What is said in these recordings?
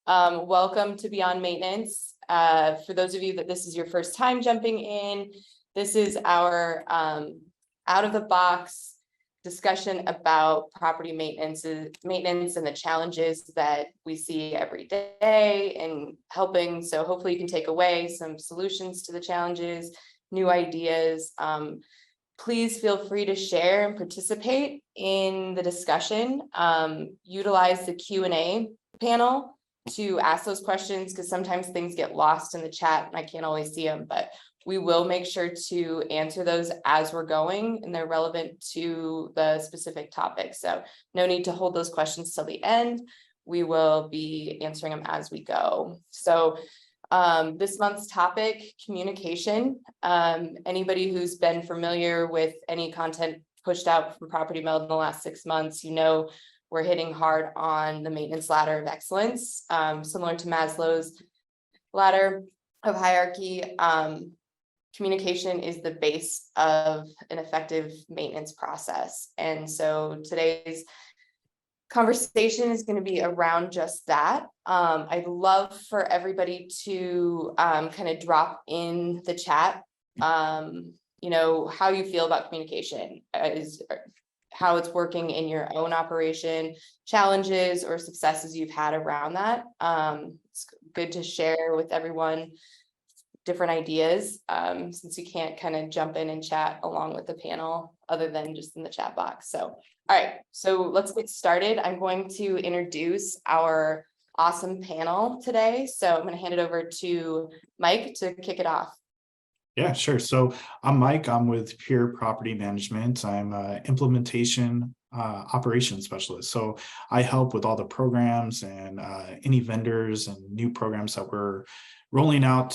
Welcome to Beyond Maintenance. For those of you that this is your first time jumping in, this is our out of the box discussion about property maintenance and the challenges that we see every day and helping. So hopefully you can take away some solutions to the challenges, new ideas. Please feel free to share and participate in the discussion. Utilize the Q&A panel to ask those questions, because sometimes things get lost in the chat and I can't always see them, but we will make sure to answer those as we're going and they're relevant to the specific topic. So no need to hold those questions till the end. We will be answering them as we go. So this month's topic, communication. Anybody who's been familiar with any content pushed out from Property Meld in the last 6 months, you know, we're hitting hard on the maintenance ladder of excellence, similar to Maslow's ladder of hierarchy. Communication is the base of an effective maintenance process. And so today's conversation is going to be around just that. I'd love for everybody to kind of drop in the chat, you know, how you feel about communication, how it's working in your own operation, challenges or successes you've had around that. It's good to share with everyone different ideas, since you can't kind of jump in and chat along with the panel other than just in the chat box. So, all right, so let's get started. I'm going to introduce our awesome panel today. So I'm going to hand it over to Mike to kick it off. Yeah, sure. So I'm Mike. I'm with Pure Property Management. I'm an implementation operations specialist. So I help with all the programs and any vendors and new programs that we're rolling out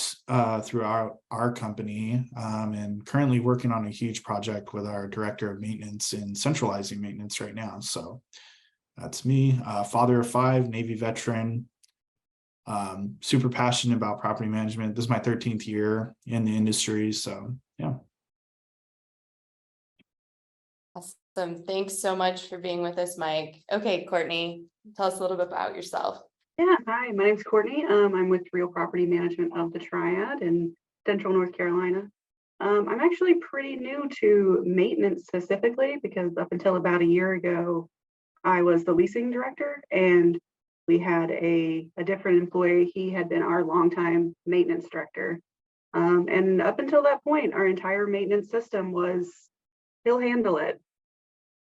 through our company, and currently working on a huge project with our director of maintenance in centralizing maintenance right now. So that's me, father of 5, Navy veteran. Super passionate about property management. This is my 13th year in the industry. So yeah. Awesome. Thanks so much for being with us, Mike. Okay, Courtney, tell us a little bit about yourself. Yeah, hi, my name's Courtney. I'm with Real Property Management of the Triad in Central North Carolina. I'm actually pretty new to maintenance specifically because up until about a year ago, I was the leasing director and we had a different employee. He had been our longtime maintenance director. And up until that point, our entire maintenance system was, he'll handle it.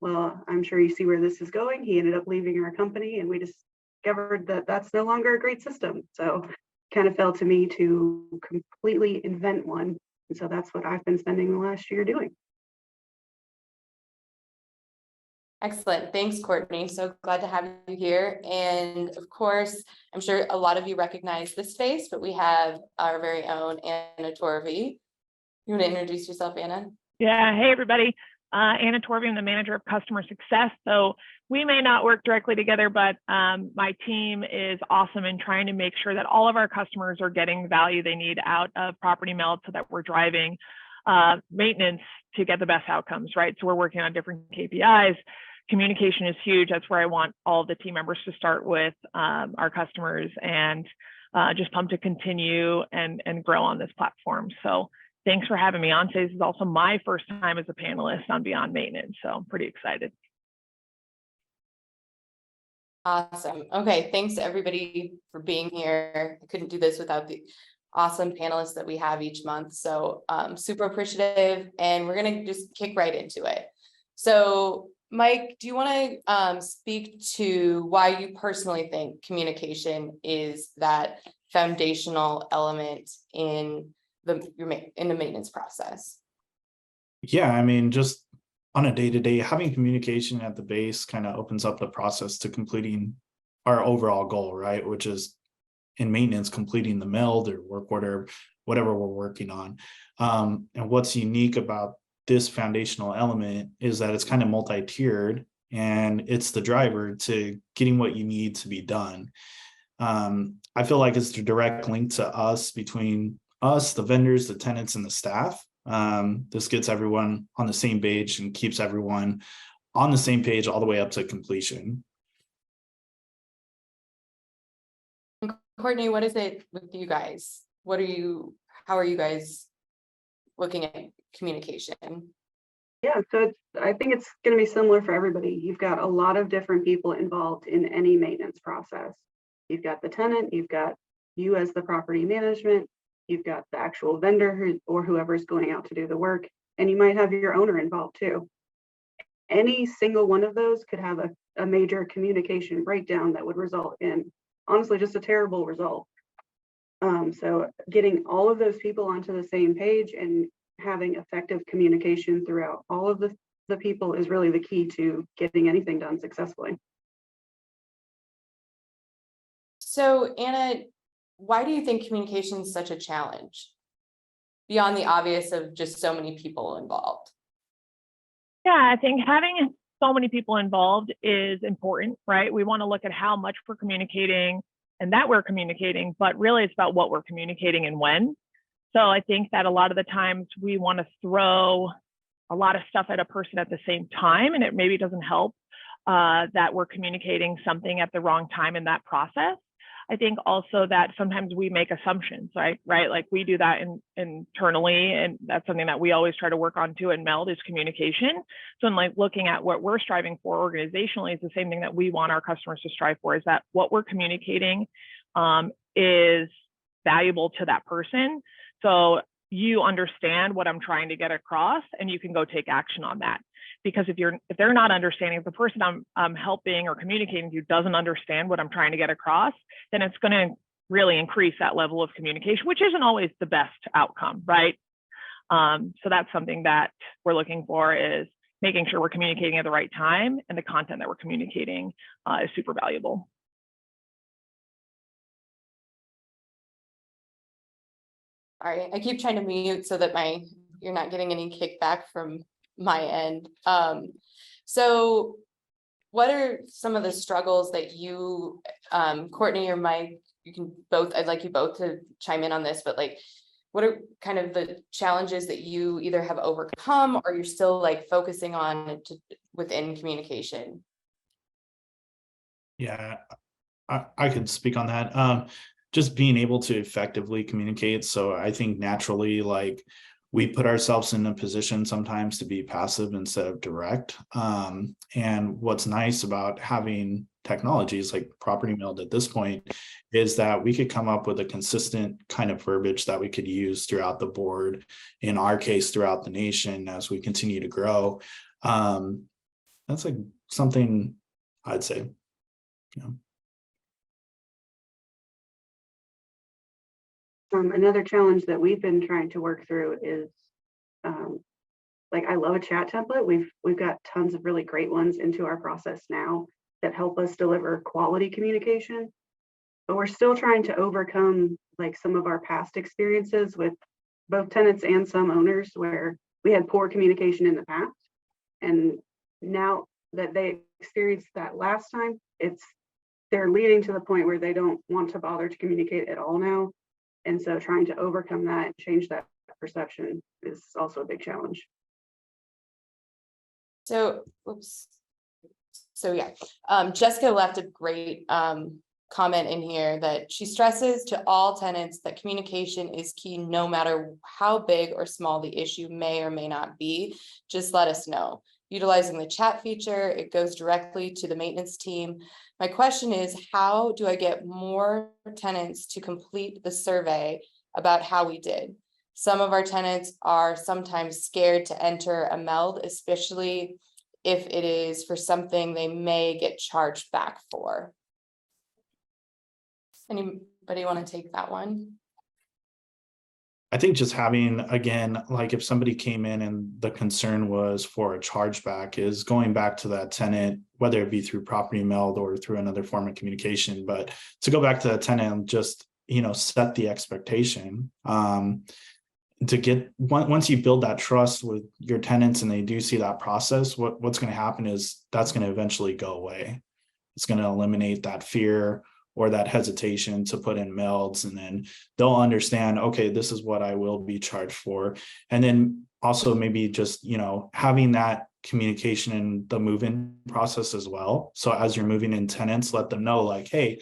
Well, I'm sure you see where this is going. He ended up leaving our company and we discovered that that's no longer a great system. So kind of fell to me to completely invent one. And so that's what I've been spending the last year doing. Excellent. Thanks, Courtney. So glad to have you here. And of course, I'm sure a lot of you recognize this face, but we have our very own Anna Torvey. You want to introduce yourself, Anna? Yeah. Hey, everybody. Anna Torvey, I'm the manager of customer success. So we may not work directly together, but my team is awesome in trying to make sure that all of our customers are getting the value they need out of Property Meld so that we're driving maintenance to get the best outcomes, right? So we're working on different KPIs. Communication is huge. That's where I want all the team members to start with our customers, and just pumped to continue and grow on this platform. So thanks for having me on today. This is also my first time as a panelist on Beyond Maintenance, so I'm pretty excited. Awesome. Okay, thanks to everybody for being here. I couldn't do this without the awesome panelists that we have each month. So super appreciative, and we're gonna just kick right into it. So Mike, do you want to speak to why you personally think communication is that foundational element in the maintenance process? Yeah, I mean, just on a day-to-day, having communication at the base kind of opens up the process to completing our overall goal, right? Which is in maintenance, completing the meld or work order, whatever we're working on. And what's unique about this foundational element is that it's kind of multi-tiered and it's the driver to getting what you need to be done. I feel like it's the direct link to us, between us, the vendors, the tenants, and the staff. This gets everyone on the same page and keeps everyone on the same page all the way up to completion. Courtney, what is it with you guys? How are you guys looking at communication? Yeah, so I think it's going to be similar for everybody. You've got a lot of different people involved in any maintenance process. You've got the tenant, you've got you as the property management, you've got the actual vendor or whoever's going out to do the work, and you might have your owner involved too. Any single one of those could have a major communication breakdown that would result in, honestly, just a terrible result. So getting all of those people onto the same page and having effective communication throughout all of the people is really the key to getting anything done successfully. So Anna, why do you think communication is such a challenge? Beyond the obvious of just so many people involved. Yeah, I think having so many people involved is important, right? We want to look at how much we're communicating and that we're communicating, but really it's about what we're communicating and when. So I think that a lot of the times we want to throw a lot of stuff at a person at the same time, and it maybe doesn't help that we're communicating something at the wrong time in that process. I think also that sometimes we make assumptions, right? Like we do that internally, and that's something that we always try to work on too in MELD is communication. So in like looking at what we're striving for organizationally is the same thing that we want our customers to strive for, is that what we're communicating is valuable to that person. So you understand what I'm trying to get across and you can go take action on that. Because if they're not understanding, if the person I'm helping or communicating to doesn't understand what I'm trying to get across, then it's going to really increase that level of communication, which isn't always the best outcome, right? So that's something that we're looking for, is making sure we're communicating at the right time, and the content that we're communicating is super valuable. All right, I keep trying to mute so that you're not getting any kickback from my end. So what are some of the struggles that you, Courtney or Mike, I'd like you both to chime in on this, but like, what are kind of the challenges that you either have overcome or you're still like focusing on within communication? Yeah, I could speak on that. Just being able to effectively communicate. So I think naturally, like, we put ourselves in a position sometimes to be passive instead of direct. And what's nice about having technologies like Property Meld at this point is that we could come up with a consistent kind of verbiage that we could use throughout the board, in our case, throughout the nation as we continue to grow. That's like something I'd say, you know. Another challenge that we've been trying to work through is, like, I love a chat template. We've got tons of really great ones into our process now that help us deliver quality communication, but we're still trying to overcome like some of our past experiences with both tenants and some owners where we had poor communication in the past, and now that they experienced that last time, they're leading to the point where they don't want to bother to communicate at all now. And so trying to overcome that and change that perception is also a big challenge. So, yeah, Jessica left a great comment in here that she stresses to all tenants that communication is key no matter how big or small the issue may or may not be. Just let us know. Utilizing the chat feature, it goes directly to the maintenance team. My question is, how do I get more tenants to complete the survey about how we did? Some of our tenants are sometimes scared to enter a MELD, especially if it is for something they may get charged back for. Anybody want to take that one? I think just having, again, like if somebody came in and the concern was for a chargeback, is going back to that tenant, whether it be through Property Meld or through another form of communication, but to go back to that tenant and just, set the expectation to get, once you build that trust with your tenants and they do see that process, what's going to happen is that's going to eventually go away. It's going to eliminate that fear or that hesitation to put in melds, and then they'll understand, okay, this is what I will be charged for. And then also maybe just, having that communication in the move-in process as well. So as you're moving in tenants, let them know like, hey,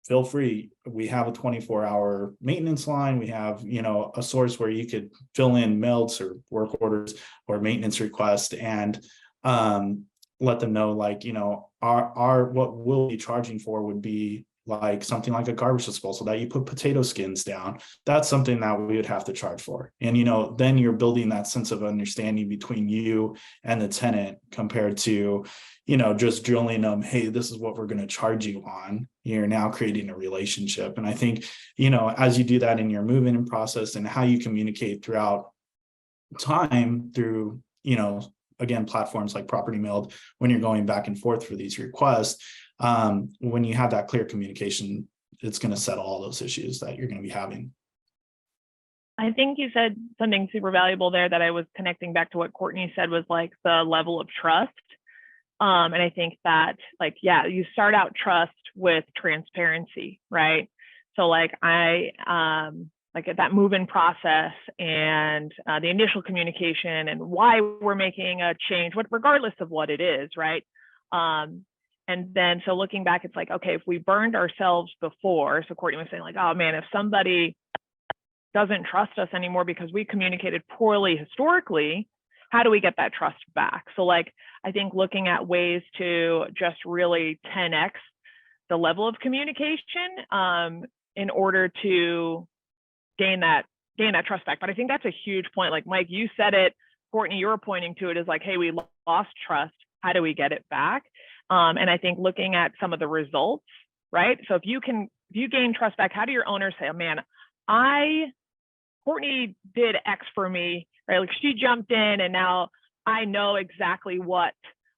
feel free. We have a 24-hour maintenance line. We have, a source where you could fill in melds or work orders or maintenance requests and let them know, like, our what we'll be charging for would be like something like a garbage disposal that you put potato skins down. That's something that we would have to charge for. And, then you're building that sense of understanding between you and the tenant compared to, just drilling them, hey, this is what we're going to charge you on. You're now creating a relationship. And I think, as you do that in your move-in process and how you communicate throughout time through, again, platforms like Property Meld, when you're going back and forth for these requests, when you have that clear communication, it's going to settle all those issues that you're going to be having. I think you said something super valuable there that I was connecting back to what Courtney said was like the level of trust. And I think that you start out trust with transparency, right? So like at that move-in process and the initial communication and why we're making a change, regardless of what it is, right? And then, so looking back, it's like, okay, if we burned ourselves before, so Courtney was saying like, oh man, if somebody doesn't trust us anymore because we communicated poorly historically, how do we get that trust back? So like, I think looking at ways to just really 10x the level of communication in order to gain that trust back. But I think that's a huge point. Like Mike, you said it, Courtney, you were pointing to it as like, hey, we lost trust. How do we get it back? And I think looking at some of the results, right? So if you gain trust back, how do your owners say, oh man, Courtney did X for me, right? Like she jumped in and now I know exactly what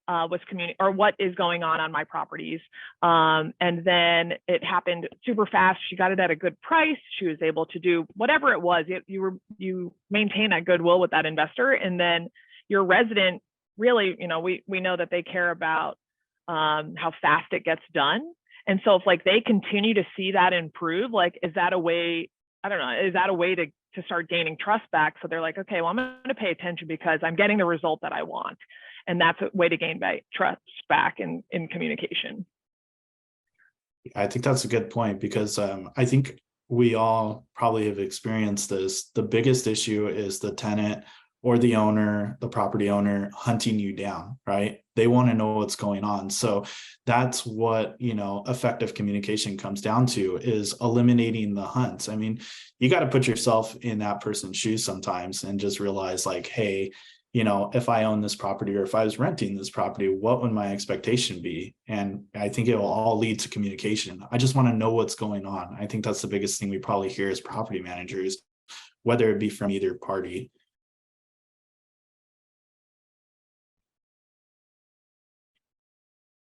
what is going on my properties. And then it happened super fast. She got it at a good price. She was able to do whatever it was. You maintain that goodwill with that investor, and then your resident really, we know that they care about how fast it gets done. And so if like they continue to see that improve, like, is that a way, I don't know, is that a way to start gaining trust back? So they're like, okay, well, I'm going to pay attention because I'm getting the result that I want. And that's a way to gain trust back in communication. I think that's a good point because I think we all probably have experienced this. The biggest issue is the tenant or the owner, the property owner hunting you down, right? They want to know what's going on. So that's what, effective communication comes down to, is eliminating the hunts. I mean, you got to put yourself in that person's shoes sometimes and just realize like, hey, if I own this property or if I was renting this property, what would my expectation be? And I think it will all lead to communication. I just want to know what's going on. I think that's the biggest thing we probably hear as property managers, whether it be from either party.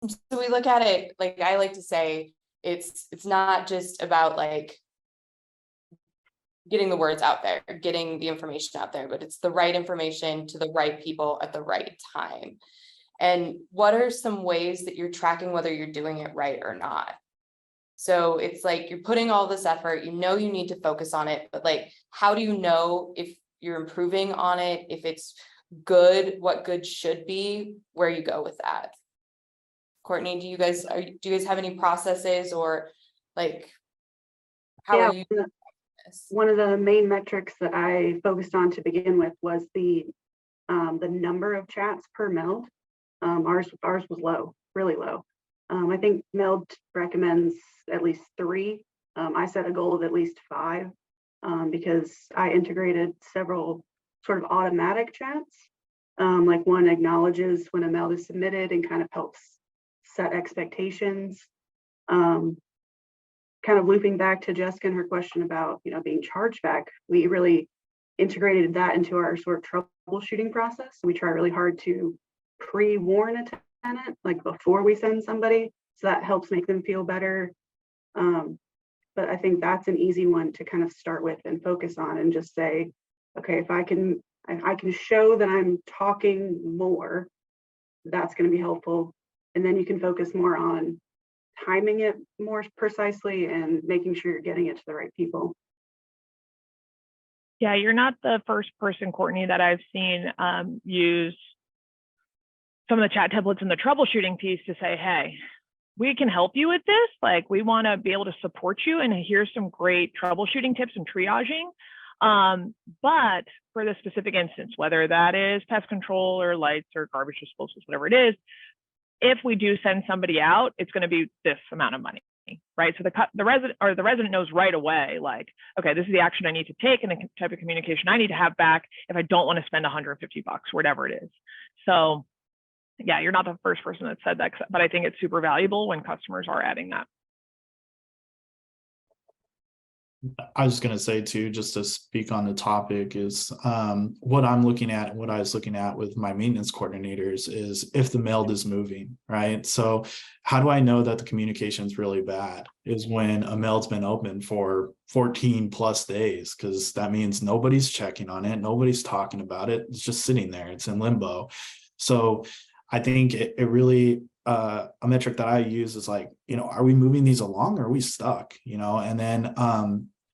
So we look at it, like I like to say, it's not just about like getting the words out there, getting the information out there, but it's the right information to the right people at the right time. And what are some ways that you're tracking whether you're doing it right or not? So it's like you're putting all this effort, you need to focus on it, but like, how do you know if you're improving on it, if it's good, what good should be, where you go with that? Courtney, do you guys have any processes or like, how are you? One of the main metrics that I focused on to begin with was the number of chats per meld. Ours was low, really low. I think Meld recommends at least 3. I set a goal of at least 5 because I integrated several sort of automatic chats. Like one acknowledges when a meld is submitted and kind of helps set expectations. Kind of looping back to Jessica and her question about, being charged back, we really integrated that into our sort of troubleshooting process. We try really hard to pre-warn a tenant, like before we send somebody, so that helps make them feel better. But I think that's an easy one to kind of start with and focus on and just say, okay, if I can show that I'm talking more, that's going to be helpful. And then you can focus more on timing it more precisely and making sure you're getting it to the right people. Yeah, you're not the first person, Courtney, that I've seen use some of the chat templates in the troubleshooting piece to say, hey, we can help you with this. Like, we want to be able to support you, and here's some great troubleshooting tips and triaging. But for the specific instance, whether that is pest control or lights or garbage disposals, whatever it is, if we do send somebody out, it's going to be this amount of money, right? So the resident knows right away, like, okay, this is the action I need to take and the type of communication I need to have back if I don't want to spend $150, whatever it is. So yeah, you're not the first person that said that, but I think it's super valuable when customers are adding that. I was going to say too, just to speak on the topic, is what I'm looking at, what I was looking at with my maintenance coordinators is if the meld is moving, right? So how do I know that the communication is really bad? Is when a meld's been open for 14 plus days, because that means nobody's checking on it, nobody's talking about it, it's just sitting there, it's in limbo. So I think it really, a metric that I use is like, are we moving these along, or are we stuck, and then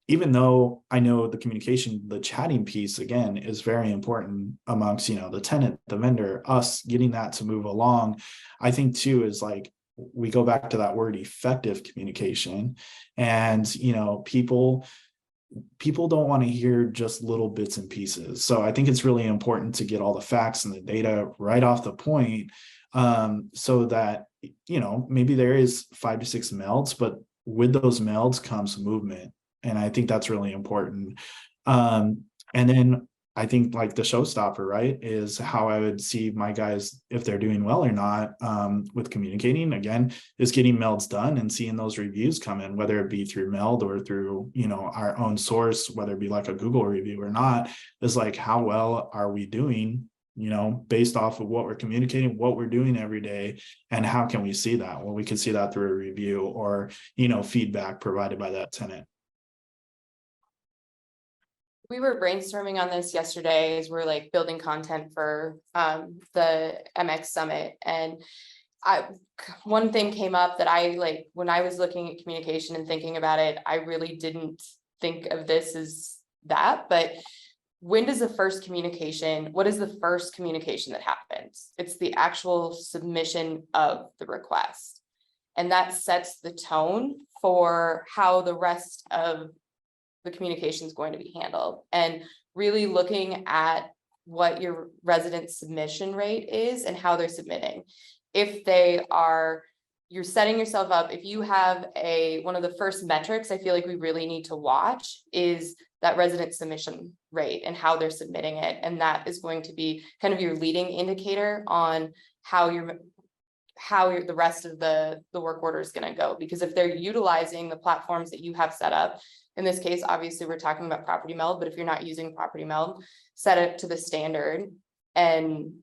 even though I know the communication, the chatting piece again is very important amongst, the tenant, the vendor, us getting that to move along. I think too is like, we go back to that word effective communication, and people don't want to hear just little bits and pieces. So I think it's really important to get all the facts and the data right off the point, so that, maybe there is 5 to 6 melds, but with those melds comes movement. And I think that's really important. And then I think like the showstopper, right, is how I would see my guys, if they're doing well or not, with communicating, again, is getting melds done and seeing those reviews come in, whether it be through meld or through, our own source, whether it be like a Google review or not, is like, how well are we doing, based off of what we're communicating, what we're doing every day, and how can we see that? Well, we can see that through a review or, feedback provided by that tenant. We were brainstorming on this yesterday as we're like building content for the MX Summit, and one thing came up that I like when I was looking at communication and thinking about it, I really didn't think of this as that, but when does the first communication, what is the first communication that happens? It's the actual submission of the request, and that sets the tone for how the rest of the communication is going to be handled, and really looking at what your resident submission rate is and how they're submitting. If you're setting yourself up, if you have one of the first metrics I feel like we really need to watch is that resident submission rate and how they're submitting it. And that is going to be kind of your leading indicator on how the rest of the work order is going to go. Because if they're utilizing the platforms that you have set up, in this case, obviously we're talking about Property Meld, but if you're not using Property Meld, set it to the standard and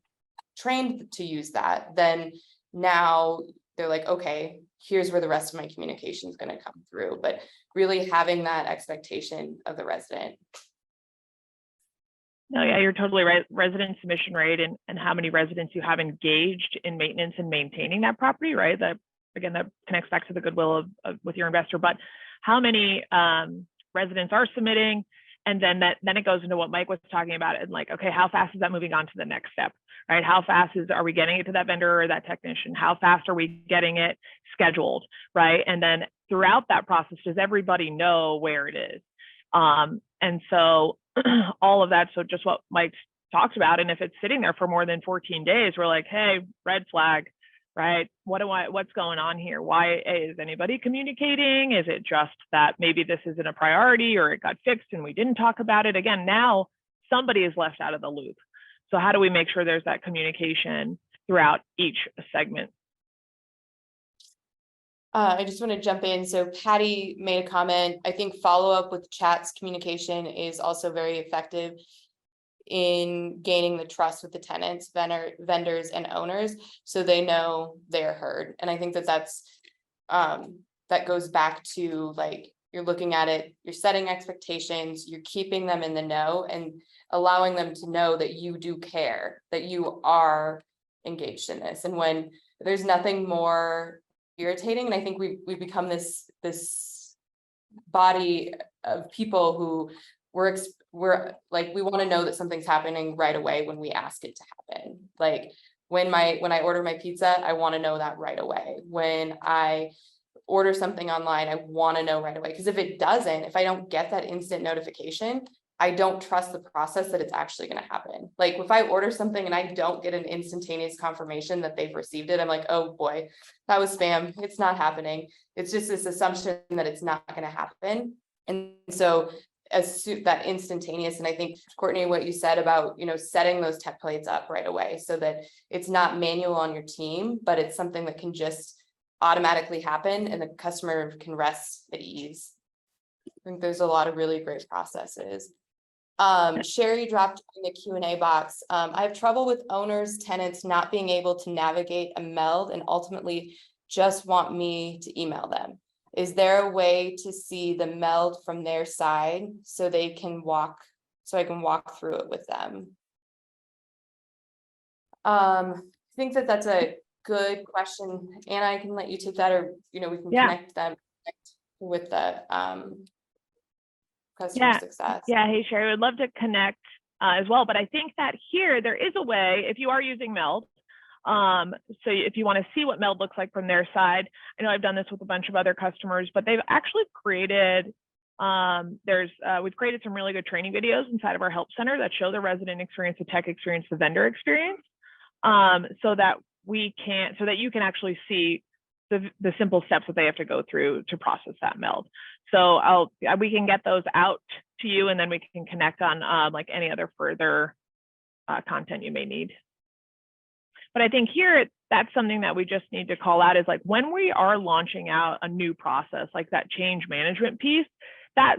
trained to use that, then now they're like, okay, here's where the rest of my communication is going to come through. But really having that expectation of the resident. No, yeah, you're totally right. Resident submission rate and how many residents you have engaged in maintenance and maintaining that property, right? That, again, that connects back to the goodwill of with your investor, but how many residents are submitting, and then it goes into what Mike was talking about, and like, okay, how fast is that moving on to the next step, right? How fast are we getting it to that vendor or that technician? How fast are we getting it scheduled, right? And then throughout that process, does everybody know where it is? And so all of that, so just what Mike talked about, and if it's sitting there for more than 14 days, we're like, hey, red flag, right? What's going on here? Why is anybody communicating? Is it just that maybe this isn't a priority, or it got fixed and we didn't talk about it? Again, now somebody is left out of the loop. So how do we make sure there's that communication throughout each segment? I just want to jump in. So Patty made a comment. I think follow-up with chats communication is also very effective in gaining the trust with the tenants, vendors, and owners, so they know they're heard. And I think that's that goes back to, like, you're looking at it, you're setting expectations, you're keeping them in the know and allowing them to know that you do care, that you are engaged in this. And when there's nothing more irritating, and I think we've become this body of people who we're like, we want to know that something's happening right away when we ask it to happen. Like, When I order my pizza, I want to know that right away. When I order something online, I want to know right away. Because if I don't get that instant notification, I don't trust the process that it's actually going to happen. Like if I order something and I don't get an instantaneous confirmation that they've received it, I'm like, oh boy, that was spam. It's not happening. It's just this assumption that it's not going to happen. And so that instantaneous, and I think Courtney, what you said about, setting those templates up right away so that it's not manual on your team, but it's something that can just automatically happen and the customer can rest at ease. I think there's a lot of really great processes. Sherry dropped in the Q&A box. I have trouble with owners, tenants not being able to navigate a meld and ultimately just want me to email them. Is there a way to see the meld from their side so I can walk through it with them? I think that's a good question. Anna, I can let you take that, or we can connect with the customer success. Yeah, hey Sherry, would love to connect as well, but I think that here there is a way, if you are using Meld, so if you want to see what Meld looks like from their side, I know I've done this with a bunch of other customers, but they've actually created we've created some really good training videos inside of our help center that show the resident experience, the tech experience, the vendor experience, so that you can actually see the simple steps that they have to go through to process that meld. So we can get those out to you, and then we can connect on like any other further content you may need. But I think here, that's something that we just need to call out is like when we are launching out a new process, like that change management piece, that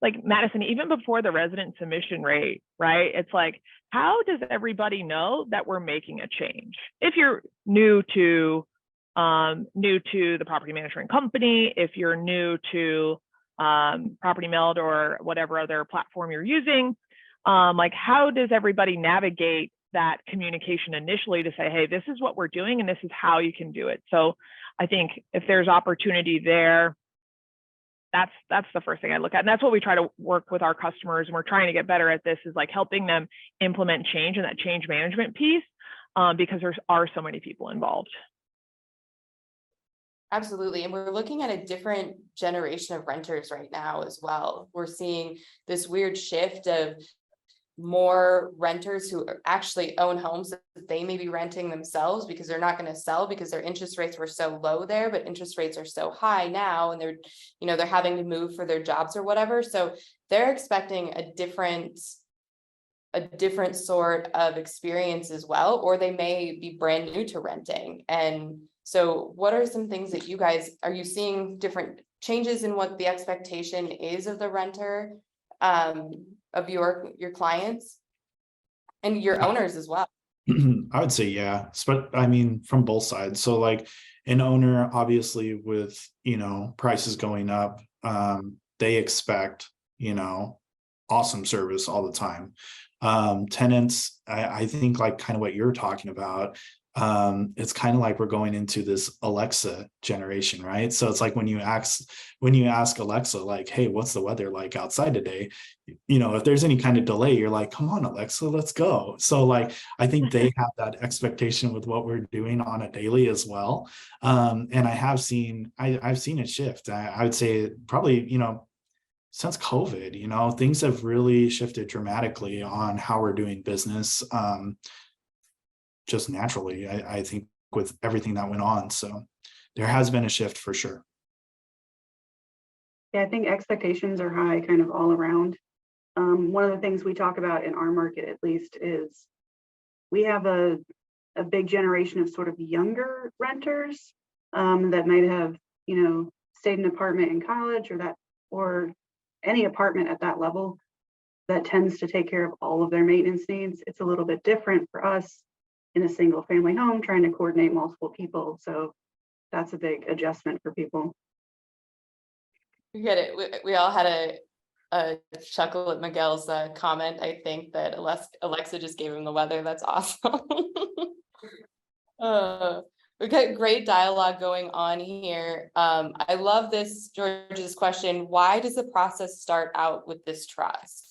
like Madison, even before the resident submission rate, right? It's like, how does everybody know that we're making a change? If you're new to the property management company, if you're new to Property Meld or whatever other platform you're using, like how does everybody navigate that communication initially to say, hey, this is what we're doing and this is how you can do it. So I think if there's opportunity there, that's the first thing I look at. And that's what we try to work with our customers. And we're trying to get better at this, is like helping them implement change and that change management piece, because there are so many people involved. Absolutely. And we're looking at a different generation of renters right now as well. We're seeing this weird shift of more renters who actually own homes that they may be renting themselves because they're not going to sell because their interest rates were so low there, but interest rates are so high now, and they're having to move for their jobs or whatever. So they're expecting a different sort of experience as well, or they may be brand new to renting. And so what are some things that are you seeing different changes in what the expectation is of the renter, of your clients and your owners as well? I would say, yeah, but I mean, from both sides. So like an owner, obviously with, prices going up, they expect, awesome service all the time. Tenants, I think like kind of what you're talking about, it's kind of like we're going into this Alexa generation, right? So it's like when you ask Alexa, like, hey, what's the weather like outside today? If there's any kind of delay, you're like, come on, Alexa, let's go. So like, I think they have that expectation with what we're doing on a daily as well. And I've seen a shift. I would say probably, since COVID, things have really shifted dramatically on how we're doing business. Just naturally, I think with everything that went on. So there has been a shift for sure. Yeah, I think expectations are high kind of all around. One of the things we talk about in our market, at least, is we have a big generation of sort of younger renters that might have, stayed in an apartment in college or any apartment at that level that tends to take care of all of their maintenance needs. It's a little bit different for us in a single family home trying to coordinate multiple people. So that's a big adjustment for people. You get it. We all had a chuckle at Miguel's comment. I think that Alexa just gave him the weather. That's awesome. We've got great dialogue going on here. I love this, George's question. Why does the process start out with this trust?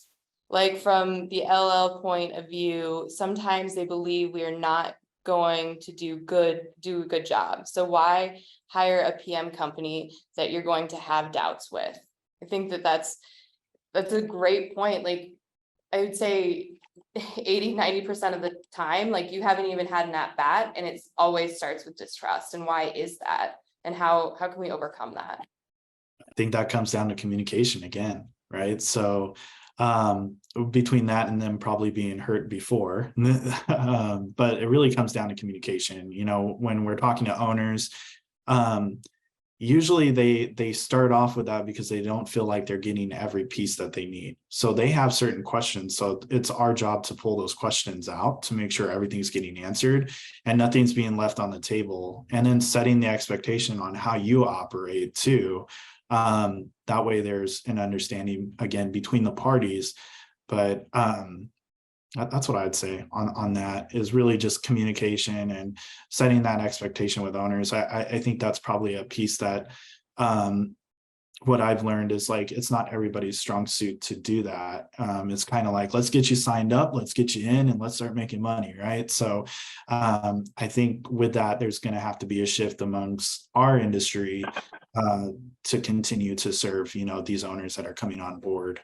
Like from the LL point of view, sometimes they believe we are not going to do a good job. So why hire a PM company that you're going to have doubts with? I think that's a great point. Like, I would say 80-90% of the time, like, you haven't even had an at bat, and it's always starts with distrust. And why is that? And how can we overcome that? I think that comes down to communication again, right? So between that and them probably being hurt before, but it really comes down to communication. You know, when we're talking to owners, usually they start off with that because they don't feel like they're getting every piece that they need. So they have certain questions. So it's our job to pull those questions out to make sure everything's getting answered and nothing's being left on the table. And then setting the expectation on how you operate too. That way there's an understanding again between the parties. But that's what I'd say on that, is really just communication and setting that expectation with owners. I think that's probably a piece that what I've learned is, like, it's not everybody's strong suit to do that. It's kind of like, let's get you signed up, let's get you in, and let's start making money, right? So I think with that, there's going to have to be a shift amongst our industry to continue to serve, you know, these owners that are coming on board,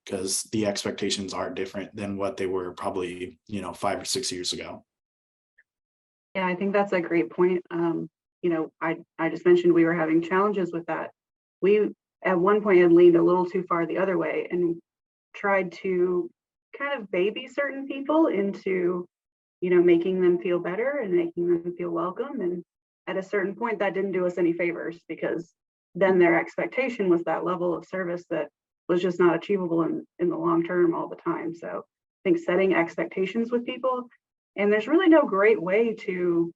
because the expectations are different than what they were probably, you know, 5 or 6 years ago. Yeah, I think that's a great point. You know, I just mentioned we were having challenges with that. We at one point had leaned a little too far the other way and tried to kind of baby certain people into, you know, making them feel better and making them feel welcome. And at a certain point, that didn't do us any favors, because then their expectation was that level of service that was just not achievable in the long term all the time. So I think setting expectations with people, and there's really no great way to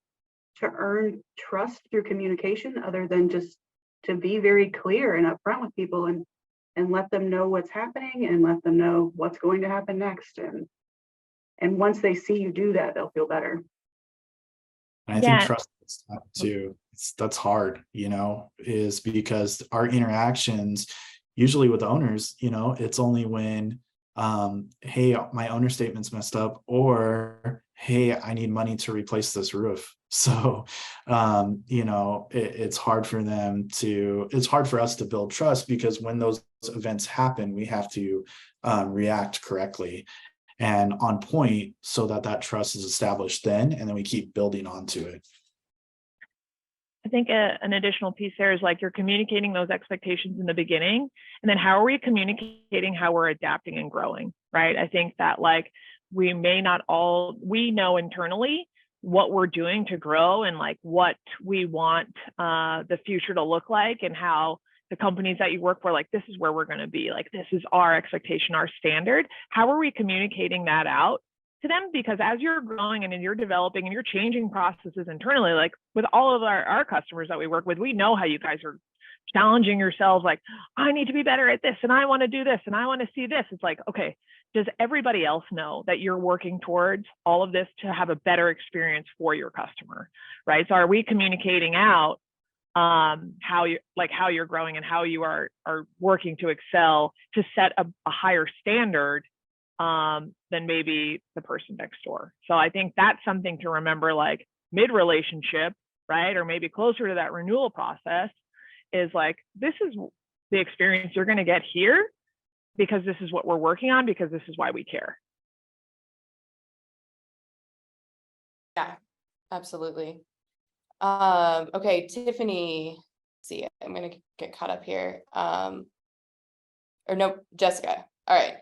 earn trust through communication other than just to be very clear and upfront with people and let them know what's happening and let them know what's going to happen next. And once they see you do that, they'll feel better. And I think trust is tough too. That's hard, you know, is because our interactions usually with owners, you know, it's only when hey, my owner statement's messed up, or hey, I need money to replace this roof. So you know, it's hard for us to build trust, because when those events happen, we have to react correctly and on point, so that trust is established then, and then we keep building onto it. I think an additional piece there is, like, you're communicating those expectations in the beginning, and then how are we communicating how we're adapting and growing, right? I think that, like, we know internally what we're doing to grow and, like, what we want the future to look like, and how the companies that you work for, like, this is where we're going to be, like, this is our expectation, our standard. How are we communicating that out to them? Because as you're growing and you're developing and you're changing processes internally, like with all of our customers that we work with, we know how you guys are challenging yourselves, like, I need to be better at this, and I want to do this, and I want to see this. It's like, okay, does everybody else know that you're working towards all of this to have a better experience for your customer, right? So are we communicating out how you're growing and how you are working to excel, to set a higher standard than maybe the person next door? So I think that's something to remember, like, mid-relationship, right? Or maybe closer to that renewal process, is like, this is the experience you're going to get here, because this is what we're working on, because this is why we care. Yeah, absolutely. Okay, Tiffany, let's see, I'm gonna get caught up here. Or no, Jessica. All right,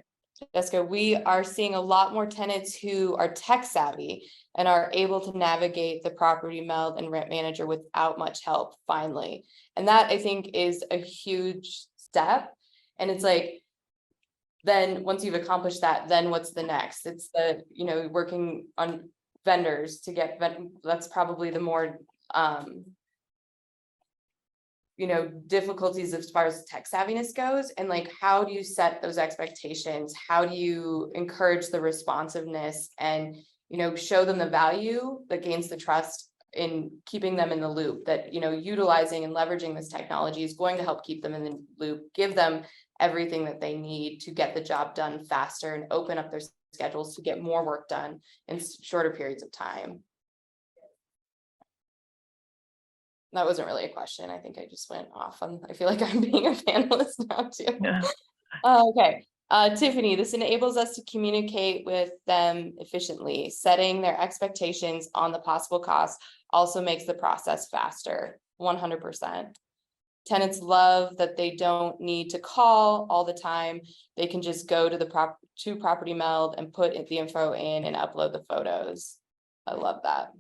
Jessica, we are seeing a lot more tenants who are tech savvy and are able to navigate the property meld and rent manager without much help, finally. And that, I think, is a huge step. And it's like, then once you've accomplished that, then what's the next? It's the, you know, working on vendors to get, that's probably the more you know, difficulties as far as tech savviness goes. And like, how do you set those expectations? How do you encourage the responsiveness and, you know, show them the value that gains the trust in keeping them in the loop, that, you know, utilizing and leveraging this technology is going to help keep them in the loop, give them everything that they need to get the job done faster and open up their schedules to get more work done in shorter periods of time. that wasn't really a question. I think I just went off on, I feel like I'm being a panelist now too. Yeah. Okay, Tiffany, this enables us to communicate with them efficiently. Setting their expectations on the possible cost also makes the process faster, 100%. Tenants love that they don't need to call all the time. They can just go to the Property Meld and put the info in and upload the photos. I love that.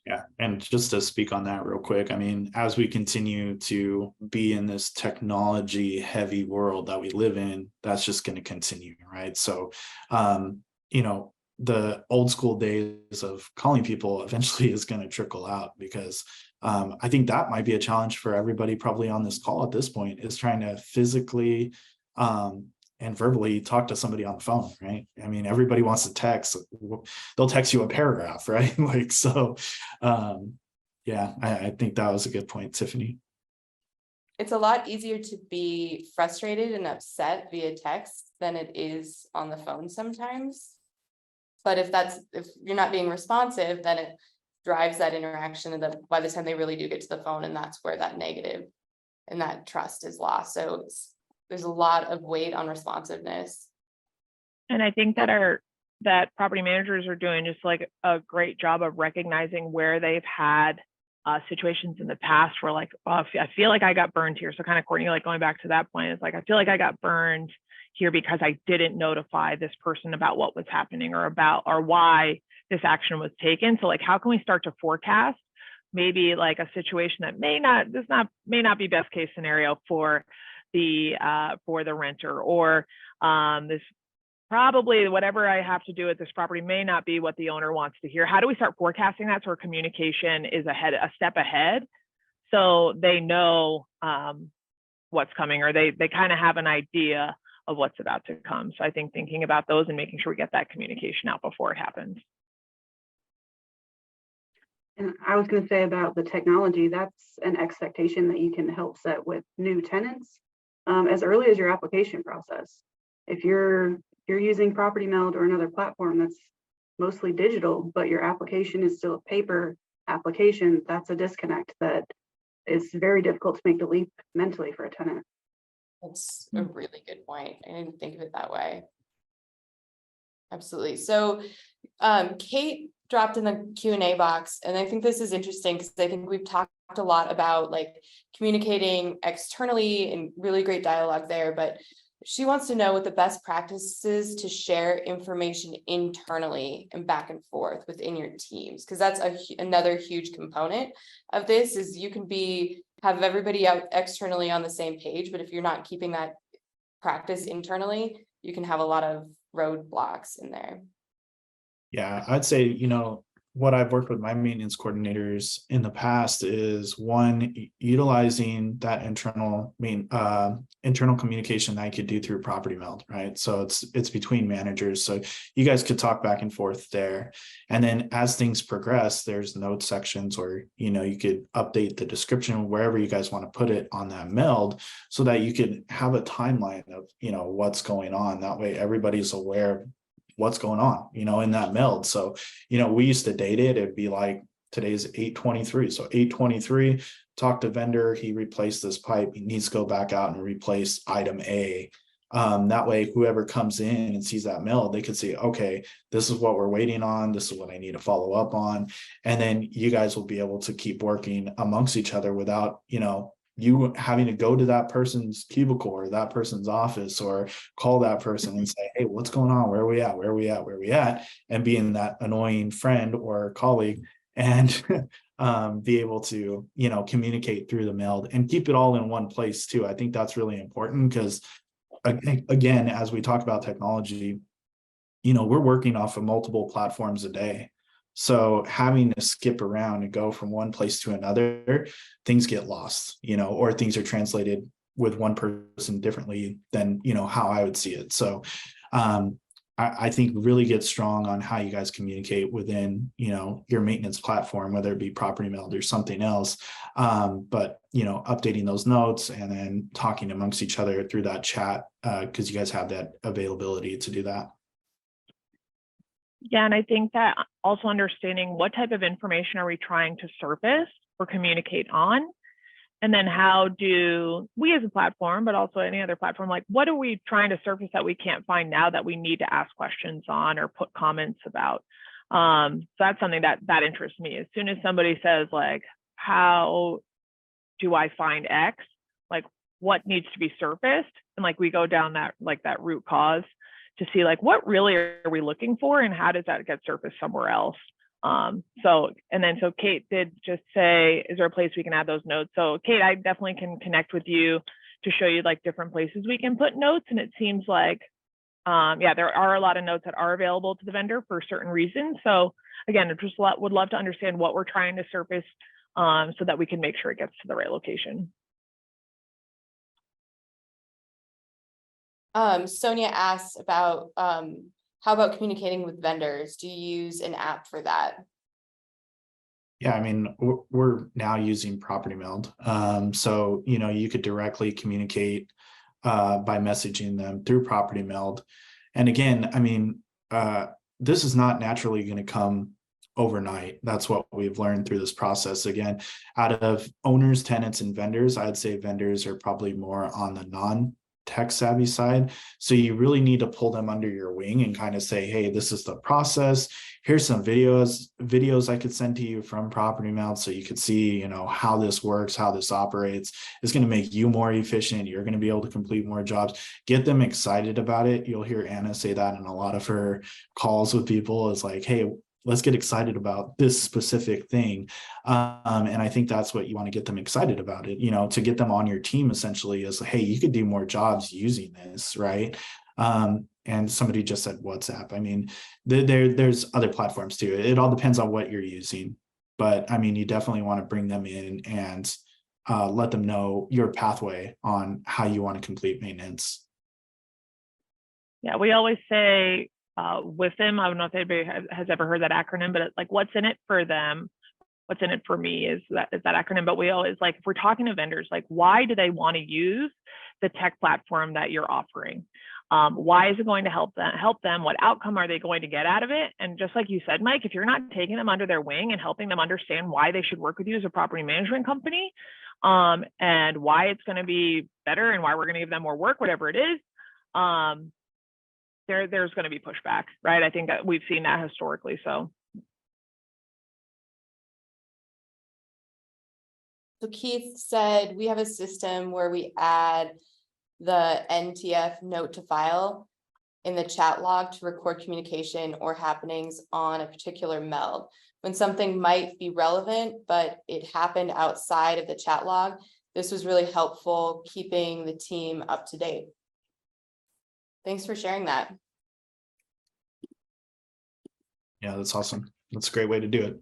Yeah, and just to speak on that real quick, I mean, as we continue to be in this technology heavy world that we live in, that's just going to continue, right? So, you know, the old school days of calling people eventually is going to trickle out, because I think that might be a challenge for everybody probably on this call at this point, is trying to physically and verbally talk to somebody on the phone, right? I mean, everybody wants to text. They'll text you a paragraph, right? Like, so, yeah, I think that was a good point, Tiffany. It's a lot easier to be frustrated and upset via text than it is on the phone sometimes. But if you're not being responsive, then it drives that interaction, and then by the time they really do get to the phone, and that's where that negative and that trust is lost. So there's a lot of weight on responsiveness. And I think that property managers are doing just like a great job of recognizing where they've had situations in the past where like, oh, I feel like I got burned here. So kind of, Courtney, like going back to that point, it's like, I feel like I got burned here because I didn't notify this person about what was happening or why this action was taken. So like, how can we start to forecast maybe like a situation that may not be best case scenario for the renter, or this probably whatever I have to do at this property may not be what the owner wants to hear. How do we start forecasting that so our communication is a step ahead, so they know what's coming, or they kind of have an idea of what's about to come. So I think thinking about those and making sure we get that communication out before it happens. And I was going to say about the technology, that's an expectation that you can help set with new tenants as early as your application process. If you're using Property Meld or another platform that's mostly digital, but your application is still a paper application, that's a disconnect that is very difficult to make the leap mentally for a tenant. That's a really good point. I didn't think of it that way. Absolutely. So Kate dropped in the Q&A box, and I think this is interesting because I think we've talked a lot about like communicating externally and really great dialogue there, but she wants to know what the best practices to share information internally and back and forth within your teams, because that's another huge component of this. Is you can have everybody out externally on the same page, but if you're not keeping that practice internally, you can have a lot of roadblocks in there. Yeah, I'd say, you know, what I've worked with my maintenance coordinators in the past is one, utilizing that internal communication that I could do through Property Meld, right? So it's between managers. So you guys could talk back and forth there. And then as things progress, there's note sections where, you know, you could update the description wherever you guys want to put it on that meld, so that you could have a timeline of, you know, what's going on. That way everybody's aware of what's going on, you know, in that meld. So, you know, we used to date it. It'd be like, today's 8/23. So 8/23, talk to vendor, he replaced this pipe. He needs to go back out and replace item A. That way, whoever comes in and sees that meld, they could see, okay, this is what we're waiting on. This is what I need to follow up on. And then you guys will be able to keep working amongst each other without, you know, you having to go to that person's cubicle or that person's office, or call that person and say, hey, what's going on? Where are we at? And being that annoying friend or colleague, and be able to, you know, communicate through the meld and keep it all in one place too. I think that's really important, because again, as we talk about technology, you know, we're working off of multiple platforms a day. So having to skip around and go from one place to another, things get lost, you know, or things are translated with one person differently than, you know, how I would see it. So I think really get strong on how you guys communicate within, you know, your maintenance platform, whether it be Property Meld or something else. But, you know, updating those notes and then talking amongst each other through that chat, because you guys have that availability to do that. Yeah, and I think that also understanding what type of information are we trying to surface or communicate on? And then how do we as a platform, but also any other platform, like what are we trying to surface that we can't find now that we need to ask questions on or put comments about? So that's something that interests me. As soon as somebody says like, how do I find X? Like what needs to be surfaced? And like we go down that root cause to see like what really are we looking for and how does that get surfaced somewhere else? So Kate did just say, is there a place we can add those notes? So Kate, I definitely can connect with you to show you like different places we can put notes. And it seems like, yeah, there are a lot of notes that are available to the vendor for certain reasons. So again, I just would love to understand what we're trying to surface so that we can make sure it gets to the right location. Sonia asked about, how about communicating with vendors? Do you use an app for that? Yeah, I mean, we're now using Property Meld. So, you know, you could directly communicate by messaging them through Property Meld. And again, I mean, this is not naturally going to come overnight. That's what we've learned through this process. Again, out of owners, tenants, and vendors, I'd say vendors are probably more on the non-tech savvy side. So you really need to pull them under your wing and kind of say, hey, this is the process. Here's some videos I could send to you from Property Meld so you could see, you know, how this works, how this operates. It's going to make you more efficient. You're going to be able to complete more jobs. Get them excited about it. You'll hear Anna say that in a lot of her calls with people is like, hey, let's get excited about this specific thing. And I think that's what you want to get them excited about it, you know, to get them on your team essentially is, hey, you could do more jobs using this, right? And somebody just said WhatsApp. I mean, there's other platforms too. It all depends on what you're using. But I mean, you definitely want to bring them in and let them know your pathway on how you want to complete maintenance. Yeah, we always say, with them, I don't know if anybody has ever heard that acronym, but it's like, what's in it for them? What's in it for me is that acronym. But we always like, if we're talking to vendors, like, why do they want to use the tech platform that you're offering? Why is it going to help them? What outcome are they going to get out of it? And just like you said, Mike, if you're not taking them under their wing and helping them understand why they should work with you as a property management company, and why it's going to be better and why we're going to give them more work, whatever it is, there's going to be pushback, right? I think that we've seen that historically. So Keith said we have a system where we add the NTF note to file in the chat log to record communication or happenings on a particular meld. When something might be relevant, but it happened outside of the chat log, this was really helpful keeping the team up to date. Thanks for sharing that. Yeah, that's awesome. That's a great way to do it.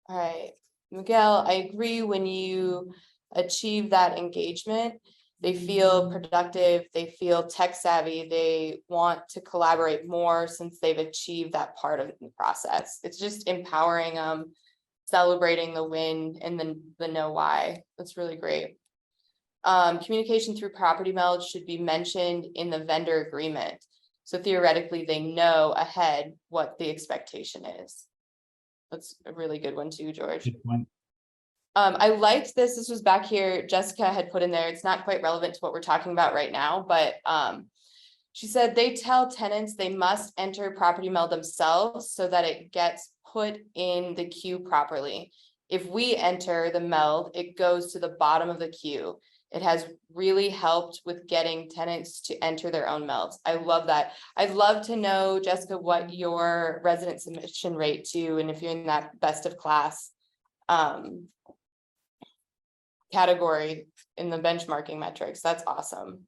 All right, Miguel, I agree. When you achieve that engagement, they feel productive, they feel tech savvy, they want to collaborate more since they've achieved that part of the process. It's just empowering them, celebrating the win and the know why. That's really great. Communication through Property Meld should be mentioned in the vendor agreement. So theoretically, they know ahead what the expectation is. That's a really good one too, George. Good point. I liked this. This was back here. Jessica had put in there. It's not quite relevant to what we're talking about right now, but she said they tell tenants they must enter Property Meld themselves so that it gets put in the queue properly. If we enter the meld, it goes to the bottom of the queue. It has really helped with getting tenants to enter their own melds. I love that. I'd love to know, Jessica, what your resident submission rate to, and if you're in that best of class category in the benchmarking metrics. That's awesome.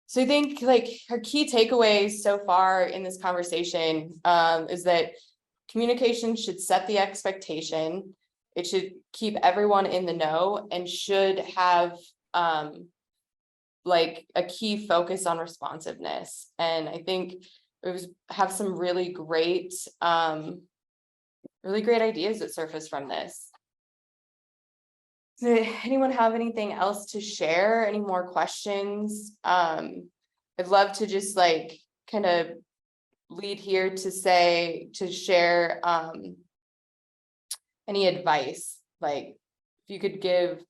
So I think like our key takeaways so far in this conversation is that communication should set the expectation. It should keep everyone in the know and should have like a key focus on responsiveness. And I think have some really great ideas that surface from this. Does anyone have anything else to share? Any more questions? I'd love to just like kind of lead here to share any advice, like if you could give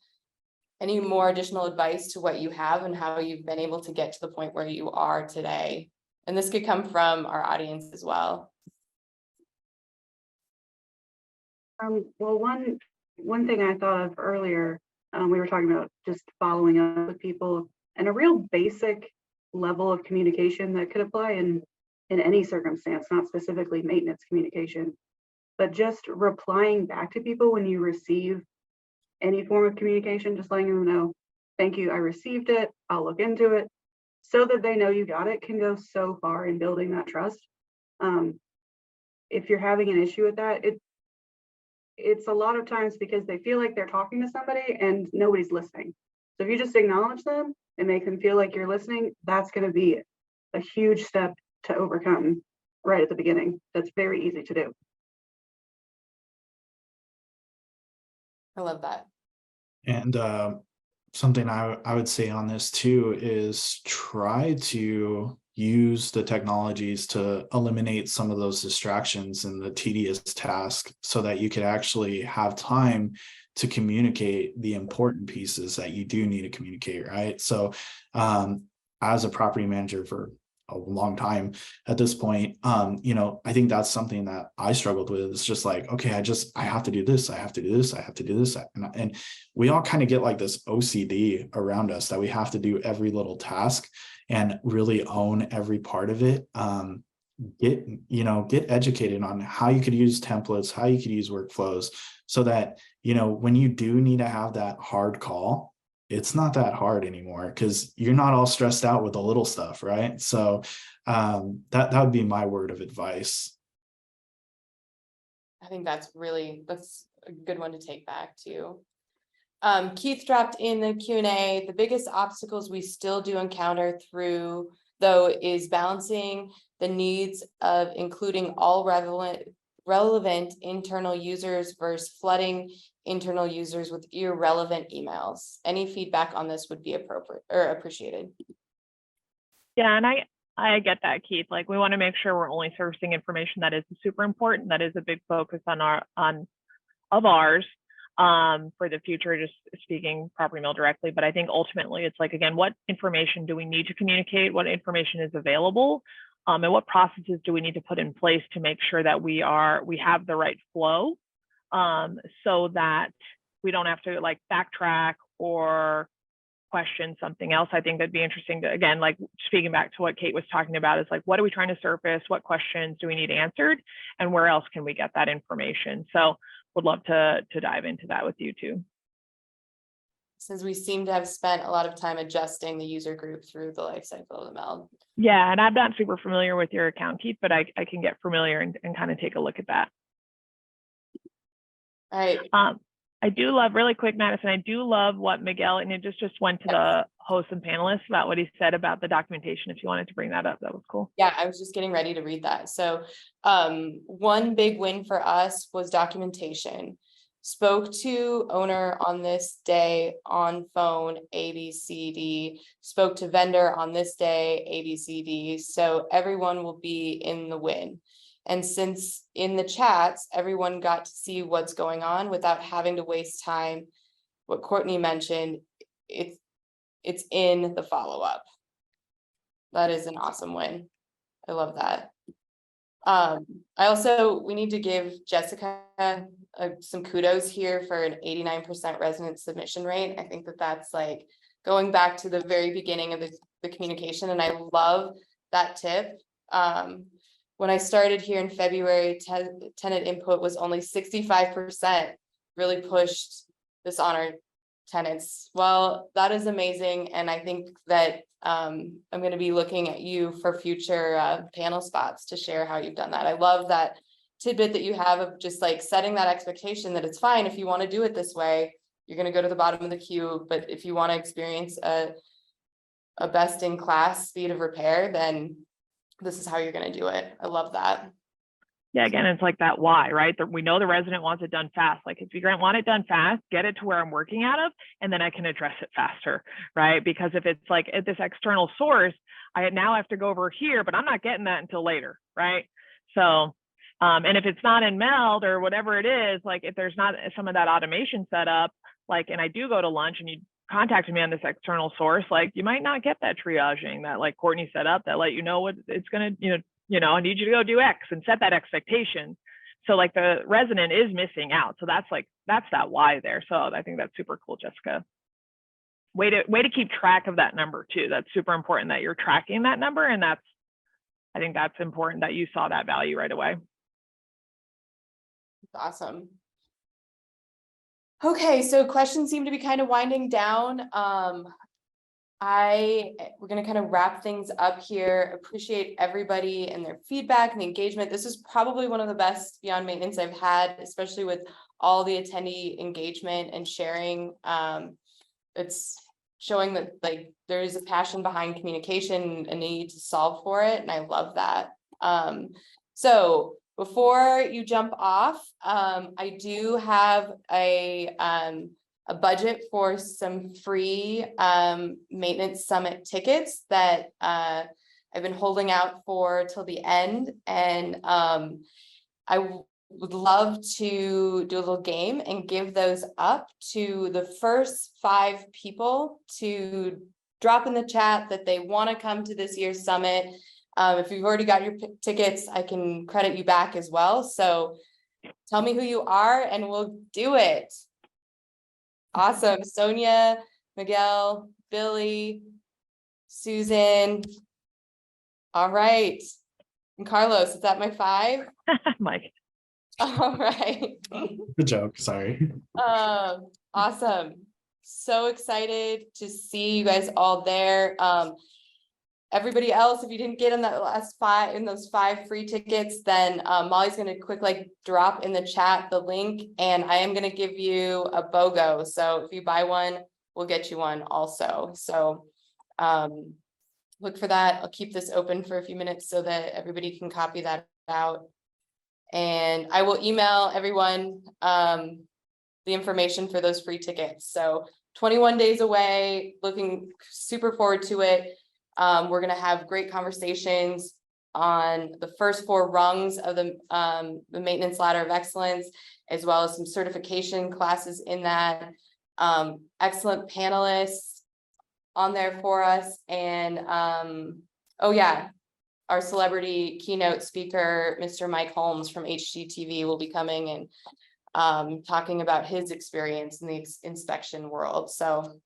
any more additional advice to what you have and how you've been able to get to the point where you are today. And this could come from our audience as well. Well, one thing I thought of earlier, we were talking about just following up with people, and a real basic level of communication that could apply in any circumstance, not specifically maintenance communication, but just replying back to people when you receive any form of communication, just letting them know, thank you, I received it, I'll look into it, so that they know you got it, can go so far in building that trust. If you're having an issue with that, it's a lot of times because they feel like they're talking to somebody and nobody's listening. So if you just acknowledge them and make them feel like you're listening, that's going to be a huge step to overcome right at the beginning. That's very easy to do. I love that. And something I would say on this too is try to use the technologies to eliminate some of those distractions and the tedious task so that you could actually have time to communicate the important pieces that you do need to communicate, right? So as a property manager for a long time at this point, I think that's something that I struggled with. It's just like, okay, I have to do this, I have to do this, I have to do this. And we all kind of get like this OCD around us that we have to do every little task and really own every part of it. Get educated on how you could use templates, how you could use workflows, so that, when you do need to have that hard call, it's not that hard anymore because you're not all stressed out with the little stuff, right? So that would be my word of advice. I think that's a good one to take back too. Keith dropped in the Q&A. The biggest obstacles we still do encounter though is balancing the needs of including all relevant internal users versus flooding internal users with irrelevant emails. Any feedback on this would be appropriate or appreciated. Yeah, and I get that, Keith. Like, we want to make sure we're only servicing information that is super important. That is a big focus of ours for the future, just speaking Property Mill directly. But I think ultimately it's like, again, what information do we need to communicate? What information is available? And what processes do we need to put in place to make sure that we have the right flow, so that we don't have to like backtrack or question something else. I think that'd be interesting to, again, like speaking back to what Kate was talking about, is like, what are we trying to surface? What questions do we need answered? And where else can we get that information? So would love to dive into that with you too. Since we seem to have spent a lot of time adjusting the user group through the life cycle of the MELD. Yeah, and I'm not super familiar with your account, Keith, but I can get familiar and kind of take a look at that. All right. I do love, really quick, Madison, I do love what Miguel, and it just went to the hosts and panelists about what he said about the documentation. If you wanted to bring that up, that was cool. Yeah, I was just getting ready to read that. So one big win for us was documentation. Spoke to owner on this day on phone, ABCD, spoke to vendor on this day, ABCD. So everyone will be in the win. And since in the chats, everyone got to see what's going on without having to waste time, what Courtney mentioned, it's in the follow-up. That is an awesome win. I love that. We need to give Jessica some kudos here for an 89% resident submission rate. I think that's like going back to the very beginning of the communication, and I love that tip. When I started here in February, tenant input was only 65%, really pushed this on our tenants. Well, that is amazing. And I think that I'm going to be looking at you for future panel spots to share how you've done that. I love that tidbit that you have of just like setting that expectation that it's fine if you want to do it this way, you're going to go to the bottom of the queue. But if you want to experience a best in class speed of repair, then this is how you're going to do it. I love that. Yeah, again, it's like that why, right? We know the resident wants it done fast. Like, if you want it done fast, get it to where I'm working out of, and then I can address it faster, right? Because if it's like at this external source, I now have to go over here, but I'm not getting that until later, right? So And if it's not in Meld or whatever it is, like if there's not some of that automation set up, like, and I do go to lunch and you contacted me on this external source, like you might not get that triaging that like Courtney set up that let you know what it's going to, I need you to go do X and set that expectation. So like the resident is missing out. So that's that why there. So I think that's super cool, Jessica. Way to keep track of that number too. That's super important that you're tracking that number. And I think that's important that you saw that value right away. Awesome. Okay, so questions seem to be kind of winding down. We're gonna kind of wrap things up here. Appreciate everybody and their feedback and the engagement. This is probably one of the best Beyond Maintenance I've had, especially with all the attendee engagement and sharing. It's showing that like there is a passion behind communication and a need to solve for it, and I love that. So before you jump off, I do have a budget for some free maintenance summit tickets that I've been holding out for till the end, and I would love to do a little game and give those up to the first 5 people to drop in the chat that they want to come to this year's summit. If you've already got your tickets, I can credit you back as well. So tell me who you are and we'll do it. Awesome. Sonia, Miguel, Billy, Susan. All right. And Carlos, is that my 5? Mike. All right. Good joke. Sorry. Awesome. So excited to see you guys all there. Everybody else, if you didn't get in that last 5 in those 5 free tickets, then Molly's going to quick drop in the chat the link, and I am going to give you a BOGO. So if you buy one, we'll get you one also. So look for that. I'll keep this open for a few minutes so that everybody can copy that out. And I will email everyone the information for those free tickets. So 21 days away, looking super forward to it. We're going to have great conversations on the first 4 rungs of the maintenance ladder of excellence, as well as some certification classes in that. Excellent panelists on there for us. And oh yeah, our celebrity keynote speaker, Mr. Mike Holmes from HGTV, will be coming and talking about his experience in the inspection world. So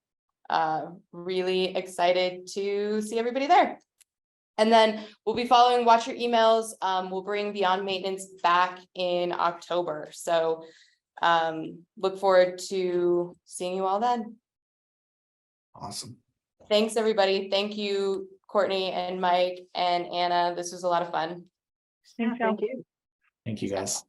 really excited to see everybody there. And then we'll be following, watch your emails. We'll bring Beyond Maintenance back in October. So look forward to seeing you all then. Awesome. Thanks, everybody. Thank you, Courtney and Mike and Anna. This was a lot of fun. Thanks, Thank you. Thank you guys.